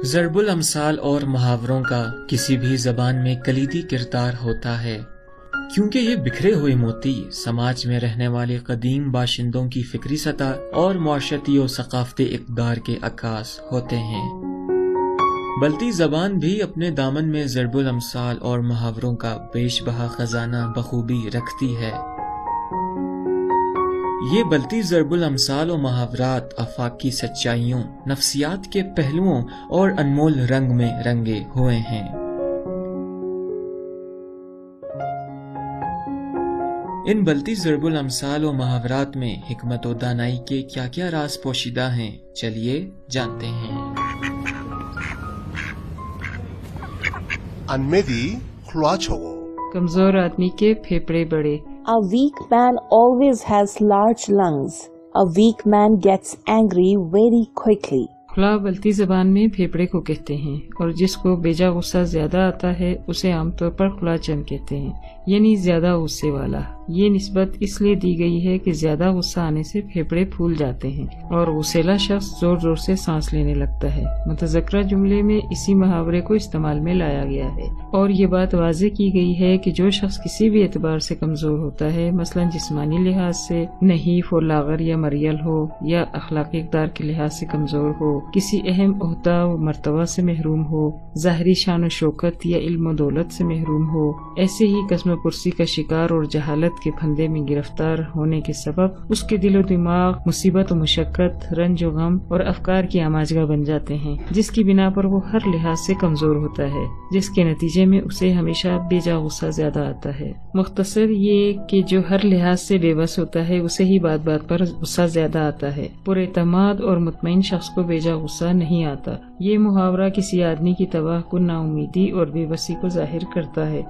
ضرب الامثال اور محاوروں کا کسی بھی زبان میں کلیدی کردار ہوتا ہے، کیونکہ یہ بکھرے ہوئے موتی سماج میں رہنے والے قدیم باشندوں کی فکری سطح اور معاشرتی و ثقافتی اقدار کے عکاس ہوتے ہیں۔ بلتی زبان بھی اپنے دامن میں ضرب الامثال اور محاوروں کا بیش بہا خزانہ بخوبی رکھتی ہے۔ یہ بلتی ضرب الامثال و محاورات آفاقی سچائیوں، نفسیات کے پہلوؤں اور انمول رنگ میں رنگے ہوئے ہیں۔ ان بلتی ضرب الامثال و محاورات میں حکمت و دانائی کے کیا کیا راز پوشیدہ ہیں، چلیے جانتے ہیں۔ انمیدی خلاچ ہو، کمزور آدمی کے پھیپڑے بڑے۔ A weak man always has large lungs. A weak man gets angry very quickly. کھلا بلتی زبان میں پھیپڑے کو کہتے ہیں، اور جس کو بیجا غصہ زیادہ آتا ہے اسے عام طور پر کھلا چن کہتے ہیں، یعنی زیادہ غصے والا۔ یہ نسبت اس لیے دی گئی ہے کہ زیادہ غصہ آنے سے پھیپڑے پھول جاتے ہیں اور غصیلا شخص زور زور سے سانس لینے لگتا ہے۔ متذکرہ جملے میں اسی محاورے کو استعمال میں لایا گیا ہے، اور یہ بات واضح کی گئی ہے کہ جو شخص کسی بھی اعتبار سے کمزور ہوتا ہے، مثلا جسمانی لحاظ سے نحیف اور لاغر یا مریل ہو، یا اخلاقی اقدار کے لحاظ سے کمزور ہو، کسی اہم عہدہ و مرتبہ سے محروم ہو، ظاہری شان و شوکت یا علم و دولت سے محروم ہو، ایسے ہی قسم پرسی کا شکار اور جہالت کے پھندے میں گرفتار ہونے کے سبب اس کے دل و دماغ مصیبت و مشقت، رنج و غم اور افکار کی آماجگاہ بن جاتے ہیں، جس کی بنا پر وہ ہر لحاظ سے کمزور ہوتا ہے، جس کے نتیجے میں اسے ہمیشہ بے جا غصہ زیادہ آتا ہے۔ مختصر یہ کہ جو ہر لحاظ سے بے بس ہوتا ہے اسے ہی بات بات پر غصہ زیادہ آتا ہے۔ پر اعتماد اور مطمئن شخص کو بے جا غصہ نہیں آتا۔ یہ محاورہ کسی آدمی کی تباہ کن نا امیدی اور بے بسی کو ظاہر کرتا ہے۔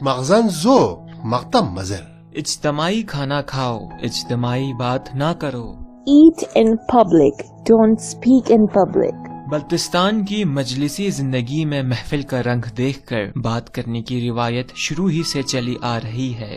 مغزن زو مقتم مزر، اجتماعی کھانا کھاؤ، اجتماعی بات نہ کرو۔ Eat in public. Don't speak in public. Baltistan کی مجلسی زندگی میں محفل کا رنگ دیکھ کر بات کرنے کی روایت شروع ہی سے چلی آ رہی ہے۔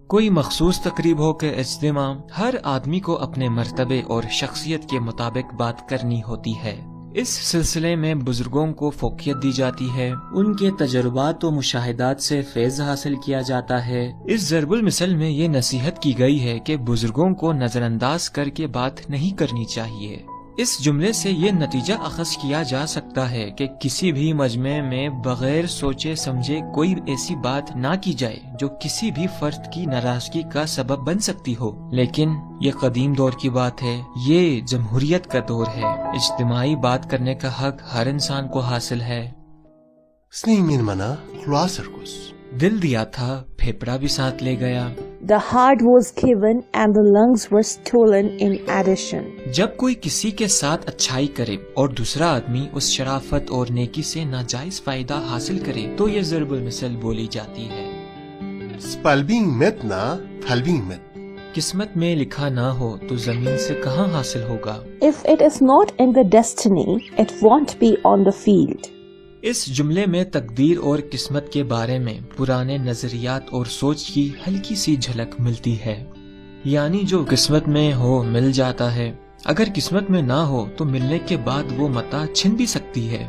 کوئی مخصوص تقریب ہو کے اجتماع، ہر آدمی کو اپنے مرتبے اور شخصیت کے مطابق بات کرنی ہوتی ہے۔ اس سلسلے میں بزرگوں کو فوقیت دی جاتی ہے، ان کے تجربات و مشاہدات سے فیض حاصل کیا جاتا ہے۔ اس ضرب المثل میں یہ نصیحت کی گئی ہے کہ بزرگوں کو نظر انداز کر کے بات نہیں کرنی چاہیے۔ اس جملے سے یہ نتیجہ اخذ کیا جا سکتا ہے کہ کسی بھی مجمع میں بغیر سوچے سمجھے کوئی ایسی بات نہ کی جائے جو کسی بھی فرد کی ناراضگی کا سبب بن سکتی ہو۔ لیکن یہ قدیم دور کی بات ہے، یہ جمہوریت کا دور ہے، اجتماعی بات کرنے کا حق ہر انسان کو حاصل ہے۔ سنین منا خلاص رکوس، دل دیا تھا، پھیپڑا بھی ساتھ لے گیا۔ The heart was given and the lungs were stolen in addition. جب کوئی کسی کے ساتھ اچھائی کرے اور دوسرا آدمی اس شرافت اور نیکی سے ناجائز فائدہ حاصل کرے تو یہ ضرب المثل بولی جاتی ہے۔ سپلبنگ مت نہ تھلبنگ مت، قسمت میں لکھا نہ ہو تو زمین سے کہاں حاصل ہوگا۔ If it is not in the destiny, it won't be on the field. اس جملے میں تقدیر اور قسمت کے بارے میں پرانے نظریات اور سوچ کی ہلکی سی جھلک ملتی ہے، یعنی جو قسمت میں ہو مل جاتا ہے، اگر قسمت میں نہ ہو تو ملنے کے بعد وہ متاع چھن بھی سکتی ہے۔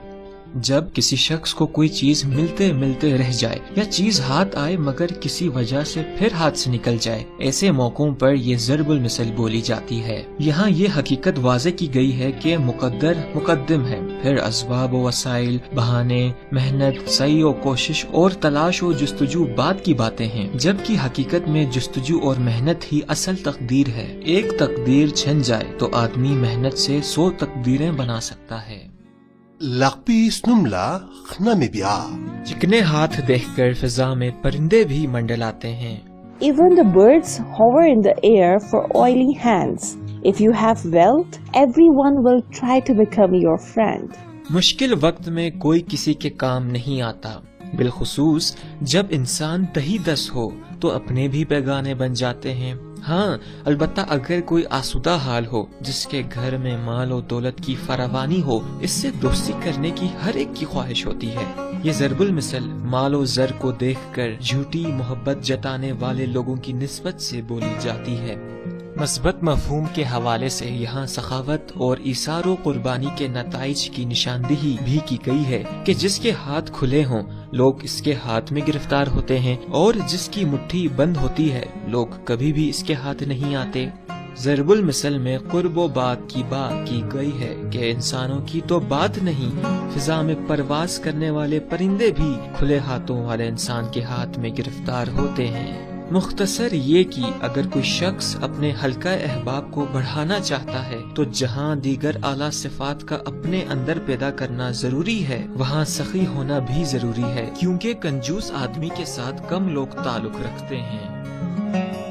جب کسی شخص کو کوئی چیز ملتے ملتے رہ جائے یا چیز ہاتھ آئے مگر کسی وجہ سے پھر ہاتھ سے نکل جائے، ایسے موقعوں پر یہ ضرب المثل بولی جاتی ہے۔ یہاں یہ حقیقت واضح کی گئی ہے کہ مقدر مقدم ہے، پھر اسباب و وسائل، بہانے، محنت، سعی و کوشش اور تلاش و جستجو بعد کی باتیں ہیں، جبکہ حقیقت میں جستجو اور محنت ہی اصل تقدیر ہے۔ ایک تقدیر چھن جائے تو آدمی محنت سے 100 تقدیریں بنا سکتا ہے۔ لقبی سنملا خنم بیا، چکنے ہاتھ دیکھ کر فضا میں پرندے بھی منڈلاتے ہیں۔ Even the birds hover in the air for oily hands. If you have wealth, everyone will try to become your friend. مشکل وقت میں کوئی کسی کے کام نہیں آتا، بالخصوص جب انسان تہی دس ہو تو اپنے بھی بیگانے بن جاتے ہیں۔ ہاں، البتہ اگر کوئی آسودہ حال ہو، جس کے گھر میں مال و دولت کی فراوانی ہو، اس سے دوستی کرنے کی ہر ایک کی خواہش ہوتی ہے۔ یہ ضرب المثل مال و زر کو دیکھ کر جھوٹی محبت جتانے والے لوگوں کی نسبت سے بولی جاتی ہے۔ مثبت مفہوم کے حوالے سے یہاں سخاوت اور ایثار و قربانی کے نتائج کی نشاندہی بھی کی گئی ہے کہ جس کے ہاتھ کھلے ہوں لوگ اس کے ہاتھ میں گرفتار ہوتے ہیں، اور جس کی مٹھی بند ہوتی ہے لوگ کبھی بھی اس کے ہاتھ نہیں آتے۔ ضرب المثل میں قرب و بات کی بات کی گئی ہے کہ انسانوں کی تو بات نہیں، فضا میں پرواز کرنے والے پرندے بھی کھلے ہاتھوں والے انسان کے ہاتھ میں گرفتار ہوتے ہیں۔ مختصر یہ کہ اگر کوئی شخص اپنے حلقہ احباب کو بڑھانا چاہتا ہے تو جہاں دیگر اعلیٰ صفات کا اپنے اندر پیدا کرنا ضروری ہے، وہاں سخی ہونا بھی ضروری ہے، کیونکہ کنجوس آدمی کے ساتھ کم لوگ تعلق رکھتے ہیں۔